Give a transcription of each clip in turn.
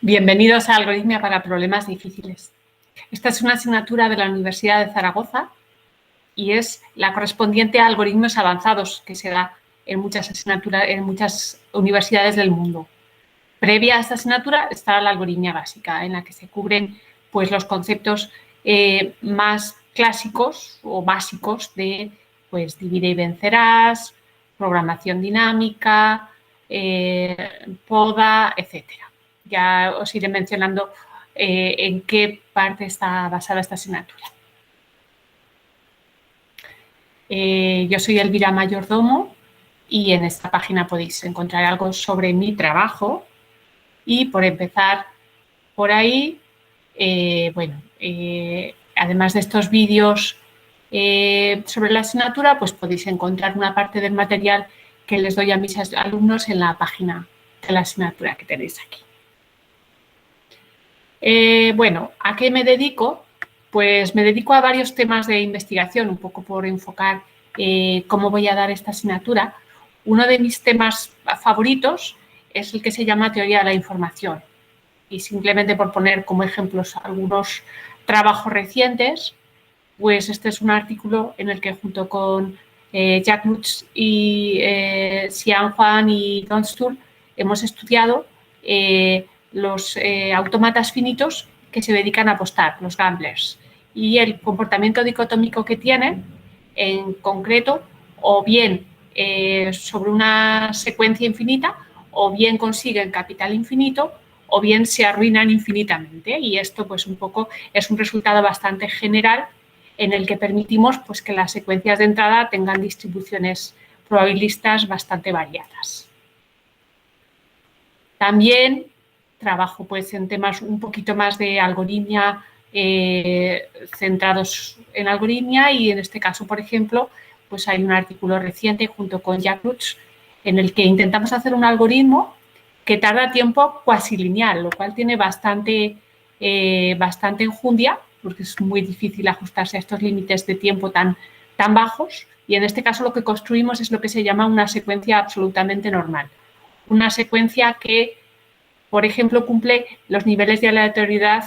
Bienvenidos a Algoritmia para problemas difíciles. Esta es una asignatura de la Universidad de Zaragoza y es la correspondiente a algoritmos avanzados que se da en muchas universidades del mundo. Previa a esta asignatura está la algoritmia básica, en la que se cubren pues, los conceptos más clásicos o básicos de pues, divide y vencerás, programación dinámica, poda, etcétera. Ya os iré mencionando en qué parte está basada esta asignatura. Yo soy Elvira Mayordomo y en esta página podéis encontrar algo sobre mi trabajo. Y por empezar por ahí, además de estos vídeos sobre la asignatura, pues podéis encontrar una parte del material que les doy a mis alumnos en la página de la asignatura que tenéis aquí. ¿A qué me dedico? Pues me dedico a varios temas de investigación, un poco por enfocar cómo voy a dar esta asignatura. Uno de mis temas favoritos es el que se llama teoría de la información. Y simplemente por poner como ejemplos algunos trabajos recientes, pues este es un artículo en el que junto con Jack Lutz y Xian Huang y Don Stuhl hemos estudiado los autómatas finitos que se dedican a apostar, los gamblers, y el comportamiento dicotómico que tienen, en concreto, o bien sobre una secuencia infinita, o bien consiguen capital infinito, o bien se arruinan infinitamente. Y esto, pues, un poco es un resultado bastante general en el que permitimos pues, que las secuencias de entrada tengan distribuciones probabilistas bastante variadas. También trabajo pues, en temas un poquito más de algoritmia, centrados en algoritmia, y en este caso, por ejemplo, pues hay un artículo reciente junto con Jack Lutz en el que intentamos hacer un algoritmo que tarda tiempo cuasi lineal, lo cual tiene bastante enjundia, porque es muy difícil ajustarse a estos límites de tiempo tan bajos, y en este caso lo que construimos es lo que se llama una secuencia absolutamente normal. Una secuencia que, por ejemplo, cumple los niveles de aleatoriedad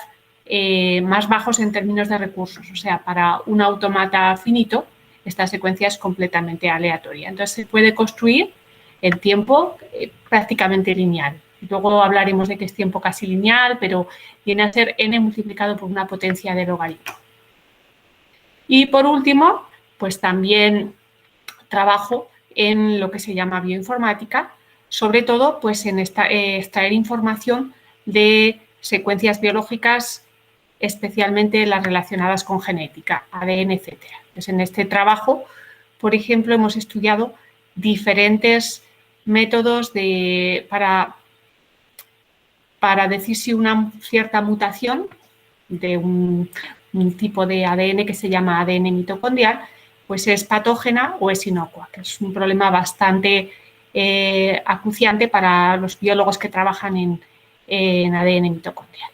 más bajos en términos de recursos. O sea, para un autómata finito, esta secuencia es completamente aleatoria. Entonces, se puede construir en tiempo prácticamente lineal. Luego hablaremos de que es tiempo casi lineal, pero viene a ser n multiplicado por una potencia de logaritmo. Y por último, pues también trabajo en lo que se llama bioinformática, sobre todo pues en extraer información de secuencias biológicas, especialmente las relacionadas con genética, ADN, etc. Pues en este trabajo, por ejemplo, hemos estudiado diferentes métodos para decir si una cierta mutación de un tipo de ADN que se llama ADN mitocondrial, pues es patógena o es inocua, que es un problema bastante acuciante para los biólogos que trabajan en ADN mitocondrial.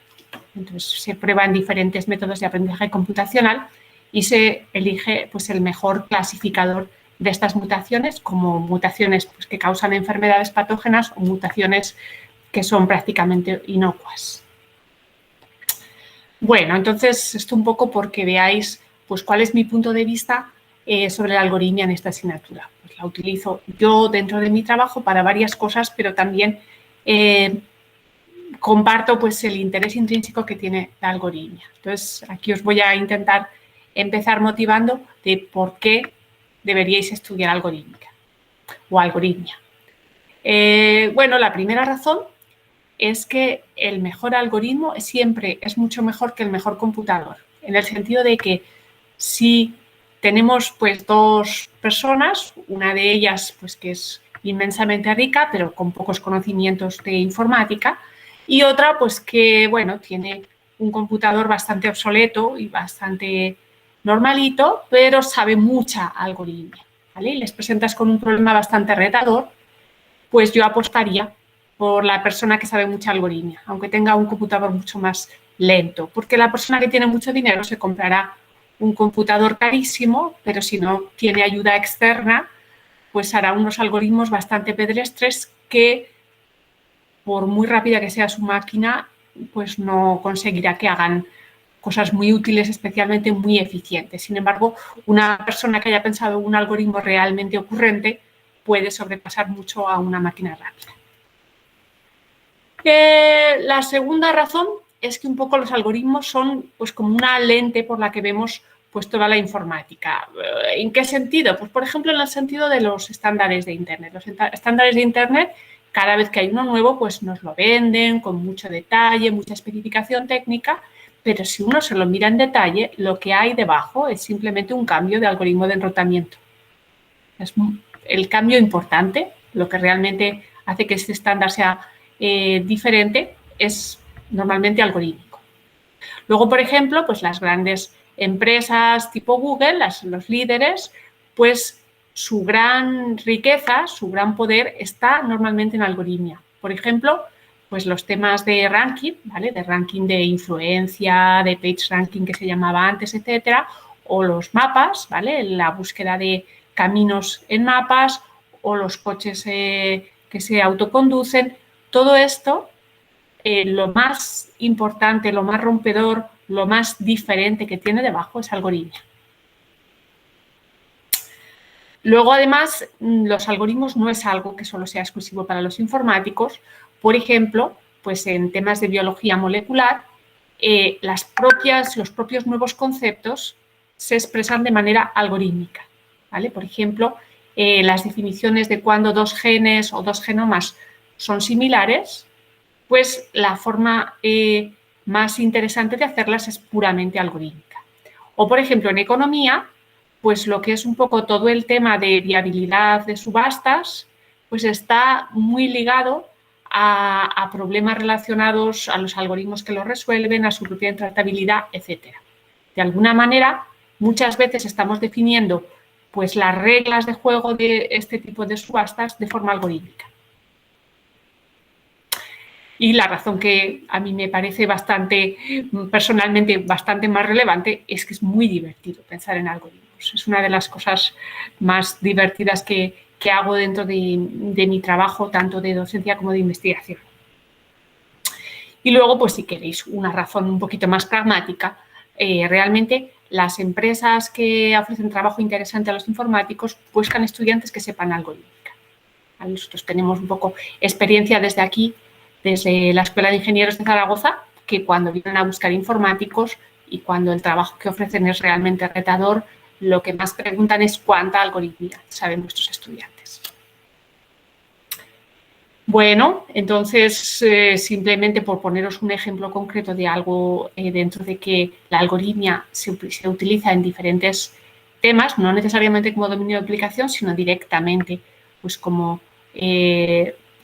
Entonces, se prueban diferentes métodos de aprendizaje computacional y se elige pues, el mejor clasificador de estas mutaciones, como mutaciones pues, que causan enfermedades patógenas o mutaciones que son prácticamente inocuas. Bueno, entonces, esto un poco porque veáis pues, cuál es mi punto de vista sobre la algoritmia en esta asignatura. Pues la utilizo yo dentro de mi trabajo para varias cosas, pero también comparto pues, el interés intrínseco que tiene la algoritmia. Entonces, aquí os voy a intentar empezar motivando de por qué deberíais estudiar algorítmica o algoritmia. La primera razón es que el mejor algoritmo siempre es mucho mejor que el mejor computador, en el sentido de que si tenemos pues, dos personas, una de ellas pues, que es inmensamente rica, pero con pocos conocimientos de informática, y otra pues, que bueno, tiene un computador bastante obsoleto y bastante normalito, pero sabe mucha algoritmia, ¿vale? Y les presentas con un problema bastante retador, pues yo apostaría por la persona que sabe mucha algoritmia, aunque tenga un computador mucho más lento, porque la persona que tiene mucho dinero se comprará un computador carísimo, pero si no tiene ayuda externa, pues hará unos algoritmos bastante pedestres que, por muy rápida que sea su máquina, pues no conseguirá que hagan cosas muy útiles, especialmente muy eficientes. Sin embargo, una persona que haya pensado un algoritmo realmente ocurrente puede sobrepasar mucho a una máquina rápida. La segunda razón es que un poco los algoritmos son pues como una lente por la que vemos pues toda la informática. ¿En qué sentido? Pues por ejemplo en el sentido de los estándares de Internet. Los estándares de Internet, cada vez que hay uno nuevo, pues nos lo venden con mucho detalle, mucha especificación técnica, pero si uno se lo mira en detalle, lo que hay debajo es simplemente un cambio de algoritmo de enrutamiento. Es el cambio importante, lo que realmente hace que este estándar sea diferente, es normalmente algorítmico. Luego, por ejemplo, pues las grandes empresas tipo Google, los líderes, pues su gran riqueza, su gran poder está normalmente en algoritmia. Por ejemplo, pues los temas de ranking, ¿vale? De ranking de influencia, de page ranking que se llamaba antes, etcétera, o los mapas, ¿vale? La búsqueda de caminos en mapas o los coches que se autoconducen. Todo esto, lo más importante, lo más rompedor, lo más diferente que tiene debajo es algoritmia. Luego, además, los algoritmos no es algo que solo sea exclusivo para los informáticos. Por ejemplo, pues en temas de biología molecular, los propios nuevos conceptos se expresan de manera algorítmica, ¿vale? Por ejemplo, las definiciones de cuándo dos genes o dos genomas son similares, pues la forma más interesante de hacerlas es puramente algorítmica. O, por ejemplo, en economía, pues lo que es un poco todo el tema de viabilidad de subastas, pues está muy ligado a problemas relacionados a los algoritmos que lo resuelven, a su propia intratabilidad, etc. De alguna manera, muchas veces estamos definiendo pues las reglas de juego de este tipo de subastas de forma algorítmica. Y la razón que a mí me parece personalmente bastante más relevante es que es muy divertido pensar en algoritmos. Es una de las cosas más divertidas que hago dentro de mi trabajo, tanto de docencia como de investigación. Y luego, pues si queréis una razón un poquito más pragmática, realmente las empresas que ofrecen trabajo interesante a los informáticos buscan estudiantes que sepan algorítmica. Nosotros tenemos un poco experiencia desde aquí, desde la Escuela de Ingenieros de Zaragoza, que cuando vienen a buscar informáticos y cuando el trabajo que ofrecen es realmente retador, lo que más preguntan es cuánta algoritmia saben nuestros estudiantes. Bueno, entonces, simplemente por poneros un ejemplo concreto de algo dentro de que la algoritmia se utiliza en diferentes temas, no necesariamente como dominio de aplicación, sino directamente pues como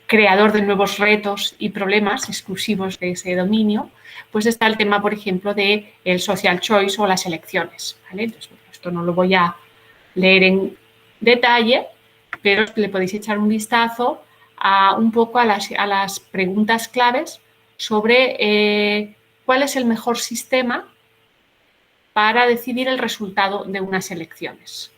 creador de nuevos retos y problemas exclusivos de ese dominio, pues está el tema, por ejemplo, del social choice o las elecciones, ¿vale? Entonces, bueno, esto no lo voy a leer en detalle, pero le podéis echar un vistazo un poco a las preguntas claves sobre cuál es el mejor sistema para decidir el resultado de unas elecciones,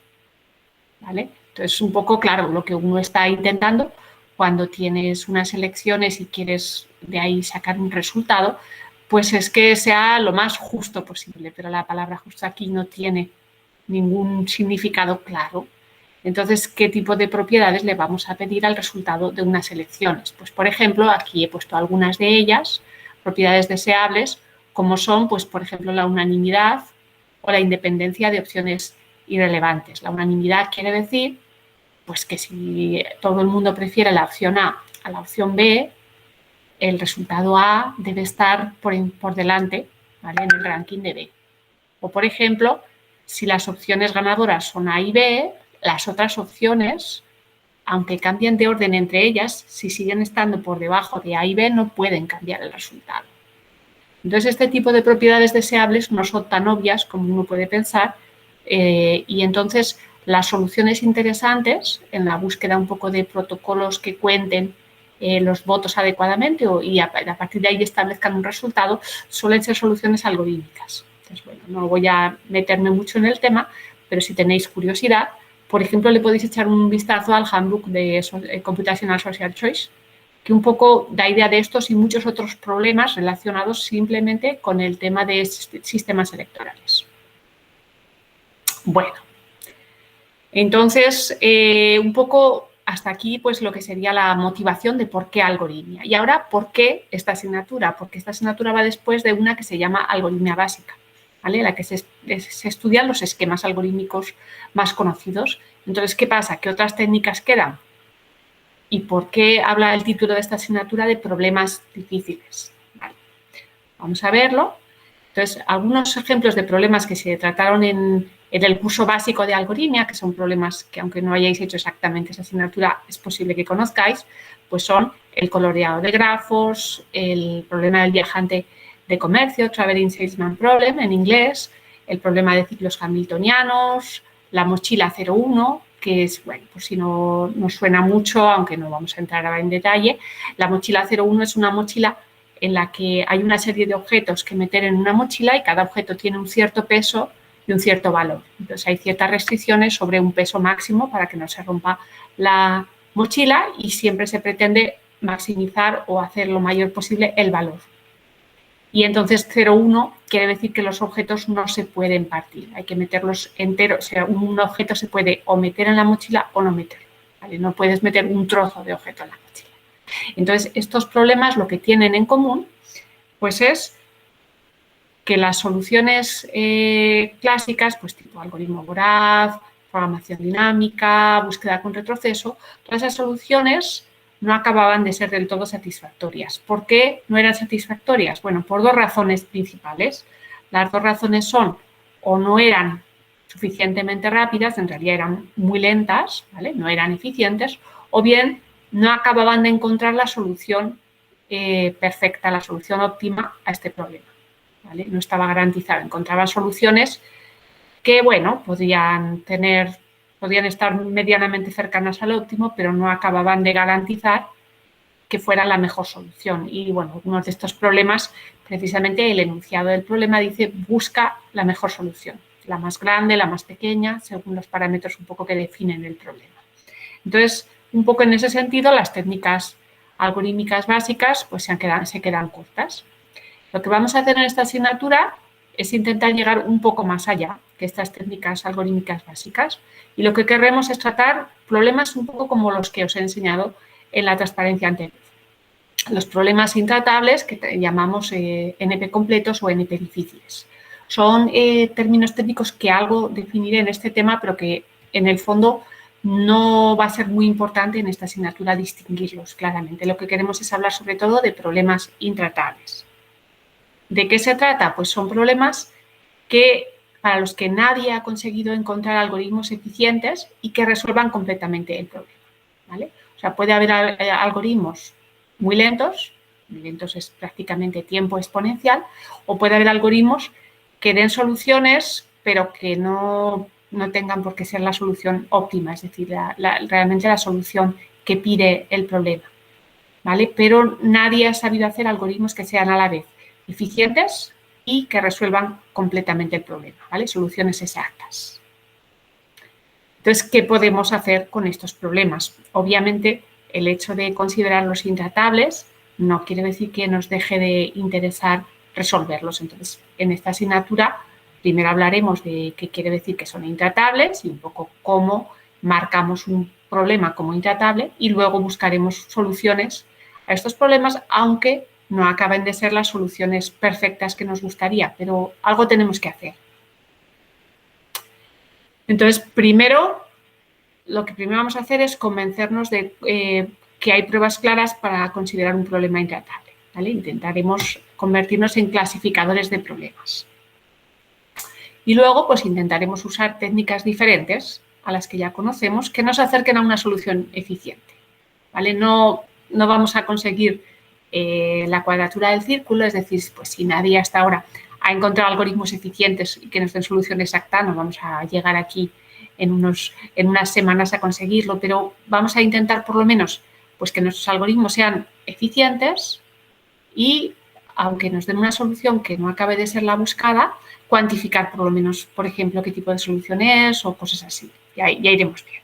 ¿vale? Entonces, un poco, claro, lo que uno está intentando cuando tienes unas elecciones y quieres de ahí sacar un resultado, pues es que sea lo más justo posible, pero la palabra justo aquí no tiene ningún significado claro. Entonces, ¿qué tipo de propiedades le vamos a pedir al resultado de unas elecciones? Pues, por ejemplo, aquí he puesto algunas de ellas, propiedades deseables, como son, pues, por ejemplo, la unanimidad o la independencia de opciones irrelevantes. La unanimidad quiere decir pues que si todo el mundo prefiere la opción A a la opción B, el resultado A debe estar por delante, ¿vale? En el ranking de B. O, por ejemplo, si las opciones ganadoras son A y B, las otras opciones, aunque cambien de orden entre ellas, si siguen estando por debajo de A y B, no pueden cambiar el resultado. Entonces, este tipo de propiedades deseables no son tan obvias como uno puede pensar y entonces las soluciones interesantes en la búsqueda un poco de protocolos que cuenten los votos adecuadamente y a partir de ahí establezcan un resultado, suelen ser soluciones algorítmicas. Entonces, bueno, no voy a meterme mucho en el tema, pero si tenéis curiosidad, por ejemplo, le podéis echar un vistazo al handbook de Computational Social Choice, que un poco da idea de estos y muchos otros problemas relacionados simplemente con el tema de sistemas electorales. Bueno, entonces, un poco hasta aquí pues lo que sería la motivación de por qué algoritmia. Y ahora, ¿por qué esta asignatura? Porque esta asignatura va después de una que se llama algoritmia básica, ¿vale? En la que se estudian los esquemas algorítmicos más conocidos. Entonces, ¿qué pasa? ¿Qué otras técnicas quedan? ¿Y por qué habla el título de esta asignatura de problemas difíciles? Vale. Vamos a verlo. Entonces, algunos ejemplos de problemas que se trataron en el curso básico de algoritmia, que son problemas que aunque no hayáis hecho exactamente esa asignatura, es posible que conozcáis, pues son el coloreado de grafos, el problema del viajante de comercio, Traveling Salesman Problem en inglés, el problema de ciclos hamiltonianos, la mochila 01, que es, bueno, por si no nos suena mucho, aunque no vamos a entrar ahora en detalle, la mochila 01 es una mochila en la que hay una serie de objetos que meter en una mochila y cada objeto tiene un cierto peso y un cierto valor. Entonces, hay ciertas restricciones sobre un peso máximo para que no se rompa la mochila y siempre se pretende maximizar o hacer lo mayor posible el valor. Y entonces 0,1 quiere decir que los objetos no se pueden partir, hay que meterlos enteros, o sea, un objeto se puede o meter en la mochila o no meterlo, ¿vale? No puedes meter un trozo de objeto en la mochila. Entonces, estos problemas lo que tienen en común pues es que las soluciones clásicas, pues tipo algoritmo voraz, programación dinámica, búsqueda con retroceso, todas esas soluciones no acababan de ser del todo satisfactorias. ¿Por qué no eran satisfactorias? Bueno, por dos razones principales. Las dos razones son o no eran suficientemente rápidas, en realidad eran muy lentas, ¿vale? No eran eficientes, o bien no acababan de encontrar la solución perfecta, la solución óptima a este problema, ¿vale? No estaba garantizado. Encontraban soluciones que, bueno, podían estar medianamente cercanas al óptimo, pero no acababan de garantizar que fuera la mejor solución. Y, bueno, algunos de estos problemas, precisamente el enunciado del problema dice busca la mejor solución, la más grande, la más pequeña, según los parámetros un poco que definen el problema. Entonces, un poco en ese sentido, las técnicas algorítmicas básicas pues se quedan cortas. Lo que vamos a hacer en esta asignatura es intentar llegar un poco más allá que estas técnicas algorítmicas básicas y lo que queremos es tratar problemas un poco como los que os he enseñado en la transparencia anterior. Los problemas intratables que llamamos NP completos o NP difíciles. Son términos técnicos que algo definiré en este tema, pero que en el fondo no va a ser muy importante en esta asignatura distinguirlos claramente. Lo que queremos es hablar sobre todo de problemas intratables. ¿De qué se trata? Pues son problemas para los que nadie ha conseguido encontrar algoritmos eficientes y que resuelvan completamente el problema, ¿vale? O sea, puede haber algoritmos muy lentos es prácticamente tiempo exponencial, o puede haber algoritmos que den soluciones, pero que no tengan por qué ser la solución óptima, es decir, realmente la solución que pide el problema, ¿vale? Pero nadie ha sabido hacer algoritmos que sean a la vez eficientes y que resuelvan completamente el problema, ¿vale? Soluciones exactas. Entonces, ¿qué podemos hacer con estos problemas? Obviamente, el hecho de considerarlos intratables no quiere decir que nos deje de interesar resolverlos. Entonces, en esta asignatura, primero hablaremos de qué quiere decir que son intratables y un poco cómo marcamos un problema como intratable y luego buscaremos soluciones a estos problemas, aunque no acaben de ser las soluciones perfectas que nos gustaría, pero algo tenemos que hacer. Entonces, lo que primero vamos a hacer es convencernos de que hay pruebas claras para considerar un problema intratable, ¿vale? Intentaremos convertirnos en clasificadores de problemas. Y luego, pues intentaremos usar técnicas diferentes a las que ya conocemos que nos acerquen a una solución eficiente, ¿vale? No vamos a conseguir la cuadratura del círculo, es decir, pues si nadie hasta ahora ha encontrado algoritmos eficientes y que nos den solución exacta, no vamos a llegar aquí en unas semanas a conseguirlo, pero vamos a intentar por lo menos pues que nuestros algoritmos sean eficientes y, aunque nos den una solución que no acabe de ser la buscada, cuantificar por lo menos, por ejemplo, qué tipo de solución es o cosas así. Ya iremos viendo.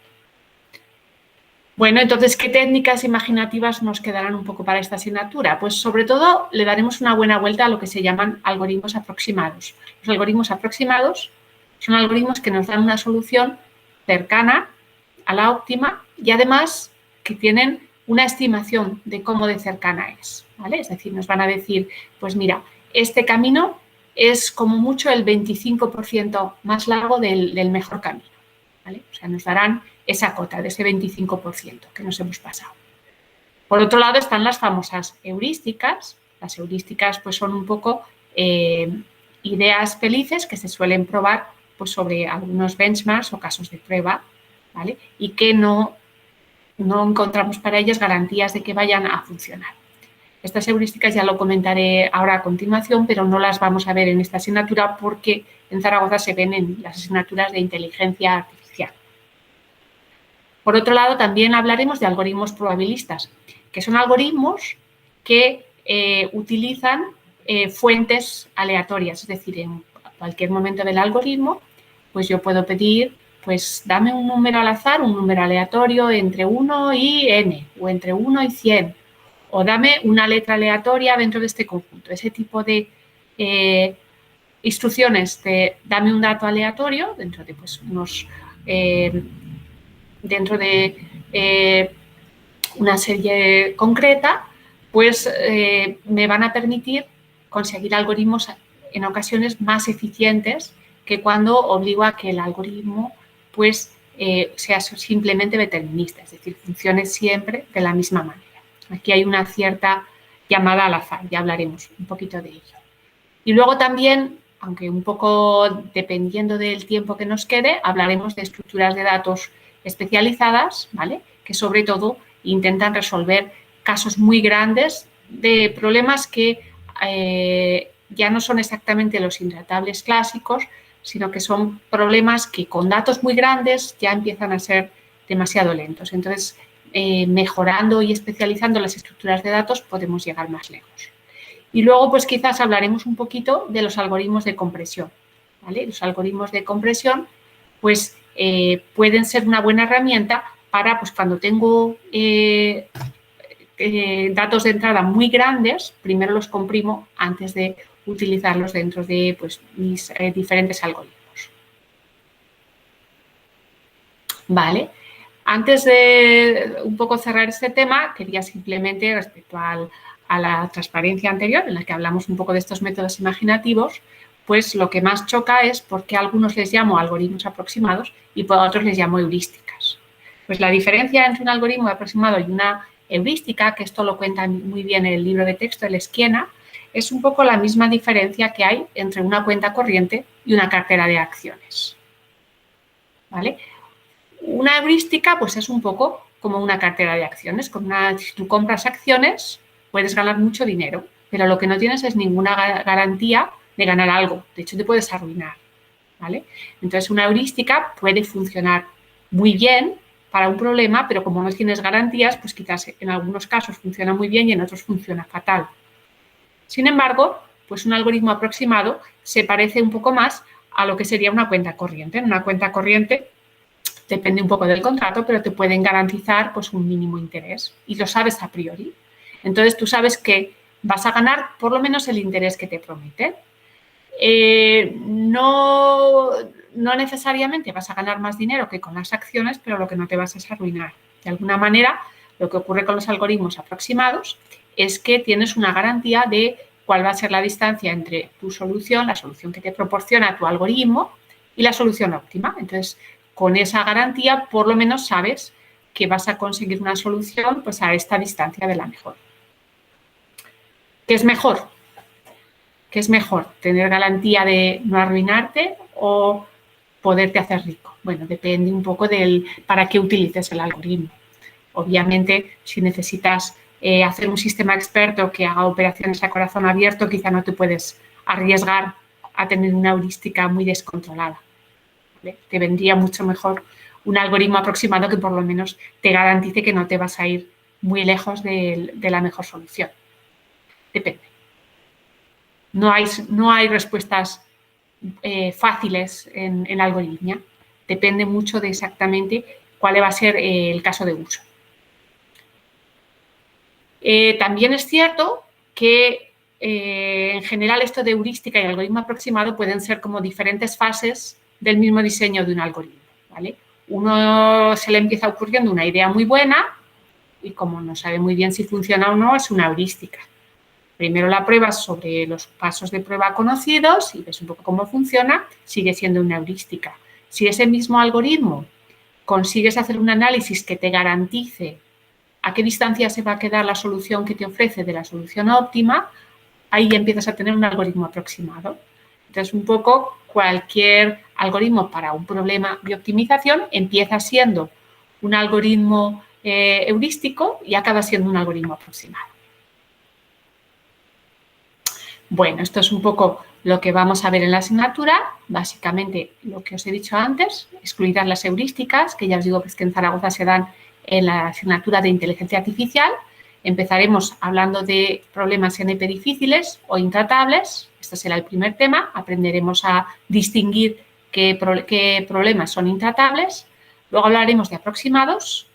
Bueno, entonces, ¿qué técnicas imaginativas nos quedarán un poco para esta asignatura? Pues sobre todo le daremos una buena vuelta a lo que se llaman algoritmos aproximados. Los algoritmos aproximados son algoritmos que nos dan una solución cercana a la óptima y además que tienen una estimación de cómo de cercana es, ¿vale? Es decir, nos van a decir, pues mira, este camino es como mucho el 25% más largo del mejor camino, ¿vale? O sea, nos darán esa cota de ese 25% que nos hemos pasado. Por otro lado están las famosas heurísticas. Las heurísticas pues son un poco ideas felices que se suelen probar pues, sobre algunos benchmarks o casos de prueba, ¿vale? Y que no encontramos para ellas garantías de que vayan a funcionar. Estas heurísticas ya lo comentaré ahora a continuación, pero no las vamos a ver en esta asignatura porque en Zaragoza se ven en las asignaturas de inteligencia artificial. Por otro lado, también hablaremos de algoritmos probabilistas, que son algoritmos que utilizan fuentes aleatorias, es decir, en cualquier momento del algoritmo, pues yo puedo pedir, pues dame un número al azar, un número aleatorio entre 1 y n, o entre 1 y 100, o dame una letra aleatoria dentro de este conjunto. Ese tipo de instrucciones de dame un dato aleatorio dentro de pues, dentro de una serie concreta, pues me van a permitir conseguir algoritmos en ocasiones más eficientes que cuando obligo a que el algoritmo pues, sea simplemente determinista, es decir, funcione siempre de la misma manera. Aquí hay una cierta llamada al azar, ya hablaremos un poquito de ello. Y luego también, aunque un poco dependiendo del tiempo que nos quede, hablaremos de estructuras de datos especializadas, ¿vale? Que sobre todo intentan resolver casos muy grandes de problemas que ya no son exactamente los intratables clásicos, sino que son problemas que con datos muy grandes ya empiezan a ser demasiado lentos. Entonces, mejorando y especializando las estructuras de datos podemos llegar más lejos. Y luego, pues quizás hablaremos un poquito de los algoritmos de compresión, ¿vale? Los algoritmos de compresión, pues pueden ser una buena herramienta para, pues cuando tengo datos de entrada muy grandes, primero los comprimo antes de utilizarlos dentro de pues, mis diferentes algoritmos. Vale. Antes de un poco cerrar este tema, quería simplemente, respecto a la transparencia anterior, en la que hablamos un poco de estos métodos imaginativos, pues lo que más choca es por qué a algunos les llamo algoritmos aproximados y por otros les llamo heurísticas. Pues la diferencia entre un algoritmo aproximado y una heurística, que esto lo cuenta muy bien el libro de texto de Lesquiena, es un poco la misma diferencia que hay entre una cuenta corriente y una cartera de acciones. ¿Vale? Una heurística pues es un poco como una cartera de acciones. Si tú compras acciones, puedes ganar mucho dinero, pero lo que no tienes es ninguna garantía de ganar algo. De hecho, te puedes arruinar. ¿Vale? Entonces, una heurística puede funcionar muy bien para un problema, pero como no tienes garantías, pues quizás en algunos casos funciona muy bien y en otros funciona fatal. Sin embargo, pues un algoritmo aproximado se parece un poco más a lo que sería una cuenta corriente. En una cuenta corriente depende un poco del contrato, pero te pueden garantizar pues, un mínimo interés y lo sabes a priori. Entonces, tú sabes que vas a ganar por lo menos el interés que te prometen. No necesariamente vas a ganar más dinero que con las acciones, pero lo que no te vas es arruinar. De alguna manera, lo que ocurre con los algoritmos aproximados es que tienes una garantía de cuál va a ser la distancia entre tu solución, la solución que te proporciona tu algoritmo y la solución óptima. Entonces, con esa garantía, por lo menos sabes que vas a conseguir una solución pues, a esta distancia de la mejor. ¿Qué es mejor? ¿Qué es mejor? ¿Tener garantía de no arruinarte o poderte hacer rico? Bueno, depende un poco para qué utilices el algoritmo. Obviamente, si necesitas hacer un sistema experto que haga operaciones a corazón abierto, quizá no te puedes arriesgar a tener una heurística muy descontrolada. ¿Vale? Te vendría mucho mejor un algoritmo aproximado que por lo menos te garantice que no te vas a ir muy lejos de la mejor solución. Depende. No hay respuestas fáciles en algoritmia. Depende mucho de exactamente cuál va a ser el caso de uso. También es cierto que en general esto de heurística y algoritmo aproximado pueden ser como diferentes fases del mismo diseño de un algoritmo, ¿vale? Uno se le empieza ocurriendo una idea muy buena y como no sabe muy bien si funciona o no, es una heurística. Primero la pruebas sobre los pasos de prueba conocidos y ves un poco cómo funciona, sigue siendo una heurística. Si ese mismo algoritmo consigues hacer un análisis que te garantice a qué distancia se va a quedar la solución que te ofrece de la solución óptima, ahí empiezas a tener un algoritmo aproximado. Entonces, un poco cualquier algoritmo para un problema de optimización empieza siendo un algoritmo heurístico y acaba siendo un algoritmo aproximado. Bueno, esto es un poco lo que vamos a ver en la asignatura. Básicamente, lo que os he dicho antes, excluidas las heurísticas, que ya os digo que en Zaragoza se dan en la asignatura de inteligencia artificial. Empezaremos hablando de problemas NP difíciles o intratables. Este será el primer tema. Aprenderemos a distinguir qué problemas son intratables. Luego hablaremos de aproximados.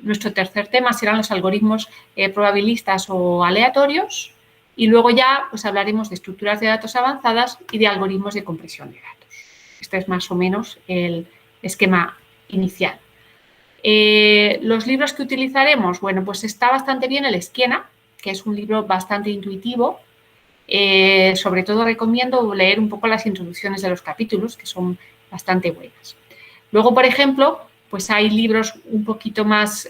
Nuestro tercer tema serán los algoritmos probabilistas o aleatorios. Y luego ya pues, hablaremos de estructuras de datos avanzadas y de algoritmos de compresión de datos. Este es más o menos el esquema inicial. Los libros que utilizaremos, bueno, pues está bastante bien el Esquiena, que es un libro bastante intuitivo. Sobre todo recomiendo leer un poco las introducciones de los capítulos, que son bastante buenas. Luego, por ejemplo, pues hay libros un poquito más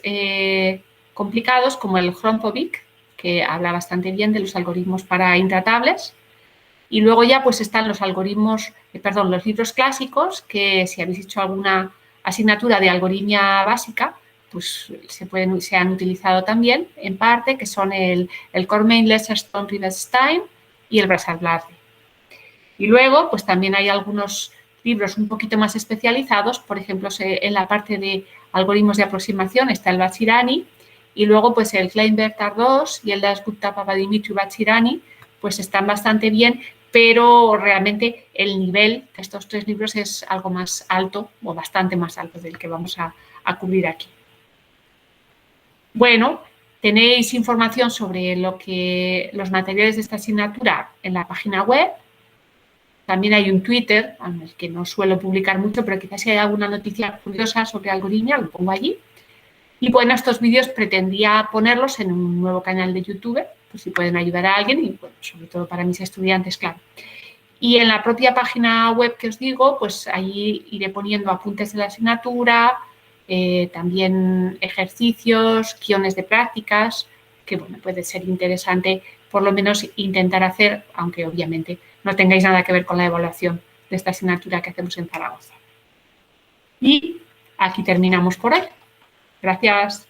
complicados, como el Hrompovic, que habla bastante bien de los algoritmos para intratables. Y luego ya pues están los algoritmos, los libros clásicos, que si habéis hecho alguna asignatura de algoritmia básica, pues se han utilizado también en parte, que son el Cormain, Lesserstone, Ribbenstein y el Brasal-Blasi. Y luego pues también hay algunos libros un poquito más especializados, por ejemplo, en la parte de algoritmos de aproximación está el Vachirani, y luego, pues el Kleinberg-Tardós y el Dasgupta-Papadimitriou-Vachirani, pues están bastante bien, pero realmente el nivel de estos tres libros es algo más alto o bastante más alto del que vamos a cubrir aquí. Bueno, tenéis información sobre los materiales de esta asignatura en la página web. También hay un Twitter, en el que no suelo publicar mucho, pero quizás si hay alguna noticia curiosa sobre algoritmia, lo pongo allí. Y bueno, estos vídeos pretendía ponerlos en un nuevo canal de YouTube, pues si pueden ayudar a alguien y bueno, sobre todo para mis estudiantes, claro. Y en la propia página web que os digo, pues ahí iré poniendo apuntes de la asignatura, también ejercicios, guiones de prácticas, que bueno, puede ser interesante por lo menos intentar hacer, aunque obviamente no tengáis nada que ver con la evaluación de esta asignatura que hacemos en Zaragoza. Y aquí terminamos por hoy. Gracias.